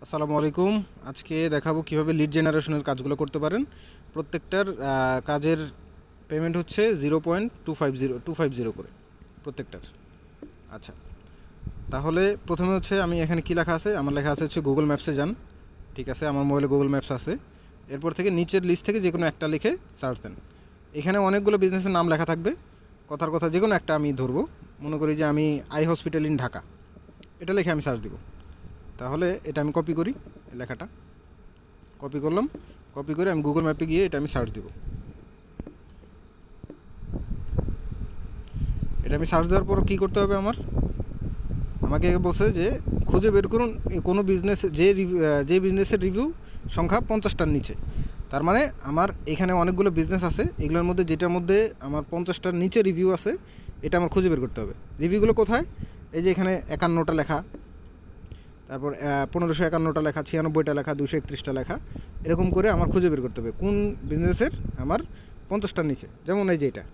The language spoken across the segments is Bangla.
আসসালামু আলাইকুম। আজকে দেখাবো কিভাবে লিড জেনারেশনের কাজগুলো করতে পারেন। প্রত্যেকটার কাজের পেমেন্ট হচ্ছে 0.250 করে প্রত্যেকটার। আচ্ছা, তাহলে প্রথমে হচ্ছে আমি এখানে কী লেখা আছে, আমার লেখা আছে হচ্ছে গুগল ম্যাপসে যান। ঠিক আছে, আমার মোবাইলে গুগল ম্যাপস আছে। এরপর থেকে নিচের লিস্ট থেকে যে কোনো একটা লিখে সার্চ দেন। এখানে অনেকগুলো বিজনেসের নাম লেখা থাকবে, কথার কথা যে কোনো একটা আমি ধরবো। মনে করি যে আমি আই হসপিটাল ইন ঢাকা, এটা লিখে আমি সার্চ দিব। তাহলে এটা আমি কপি করি, লেখাটা কপি করলাম। কপি করে আমি গুগল ম্যাপে গিয়ে এটা আমি সার্চ দিব। এটা আমি সার্চ দেওয়ার পর কী করতে হবে, আমাকে বলছে যে খুঁজে বের করুন কোনো বিজনেস যে বিজনেসের রিভিউ সংখ্যা 50টার নিচে। তার মানে আমার এখানে অনেকগুলো বিজনেস আছে, এগুলোর মধ্যে যেটার মধ্যে আমার 50টার নিচে রিভিউ আছে এটা আমার খুঁজে বের করতে হবে। রিভিউগুলো কোথায়? এই যে এখানে 51টা লেখা, তারপর 1551টা লেখা, 96টা লেখা, 231টা লেখা, এরকম করে আমার খুঁজে বের করতে হবে কোন বিজনেসের আমার 50টার নিচে। যেমন এই যে এটা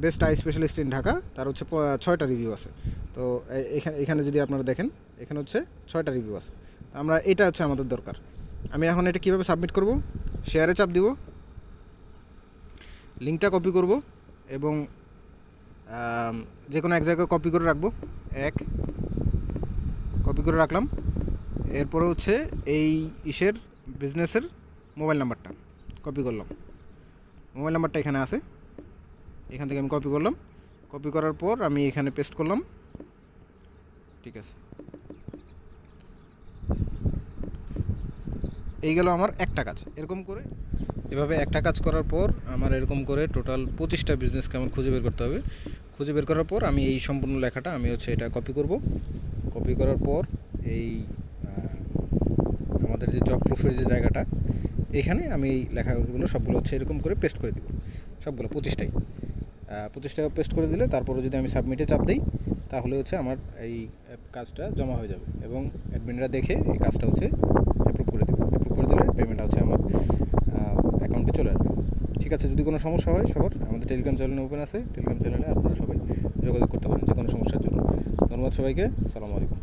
best eye specialist in Dhaka, তার হচ্ছে 6টা রিভিউ আছে। তো এখানে যদি আপনারা দেখেন, এখানে হচ্ছে 6টা রিভিউ আছে। তো আমরা এটা হচ্ছে আমাদের দরকার। আমি এখন এটা কীভাবে সাবমিট করব, শেয়ারে চাপ দিব, লিঙ্কটা কপি করব এবং যে কোনো এক জায়গায় কপি করে রাখবো। কপি করে রাখলাম। এরপরে হচ্ছে এই বিজনেসের মোবাইল নাম্বারটা কপি করলাম। মোবাইল নাম্বারটা এখানে আছে, এখান থেকে আমি কপি করলাম। কপি করার পর আমি এখানে পেস্ট করলাম। ঠিক আছে, এই গেল আমার একটা কাজ। এভাবে একটা কাজ করার পর আমার এরকম করে টোটাল 25টা বিজনেসকে আমার খুঁজে বের করতে হবে। খুঁজে বের করার পর আমি এই সম্পূর্ণ লেখাটা আমি হচ্ছে এটা কপি করব। কপি করার পর এই আমাদের যে জব প্রুফের যে জায়গাটা, এখানে আমি এই লেখাগুলো সবগুলো হচ্ছে এরকম করে পেস্ট করে দেব। সবগুলো 25টা পেস্ট করে দিলে তারপরে যদি আমি সাবমিটে চাপ দিই, তাহলে হচ্ছে আমার এই কাজটা জমা হয়ে যাবে এবং অ্যাডমিনরা দেখে এই কাজটা হচ্ছে অ্যাপ্রুভ করে দেবে। অ্যাপ্রুভ করে দিলে পেমেন্টটা হচ্ছে আমার অ্যাকাউন্টে চলে আসবে। ঠিক আছে, যদি কোনো সমস্যা হয় সবার আমাদের টেলিগ্রাম চ্যানেল ওপেন আছে, টেলিগ্রাম চ্যানেলে আপনারা সবাই যোগাযোগ করতে পারেন যে কোনো সমস্যার জন্য। ধন্যবাদ সবাইকে, আসসালামু আলাইকুম।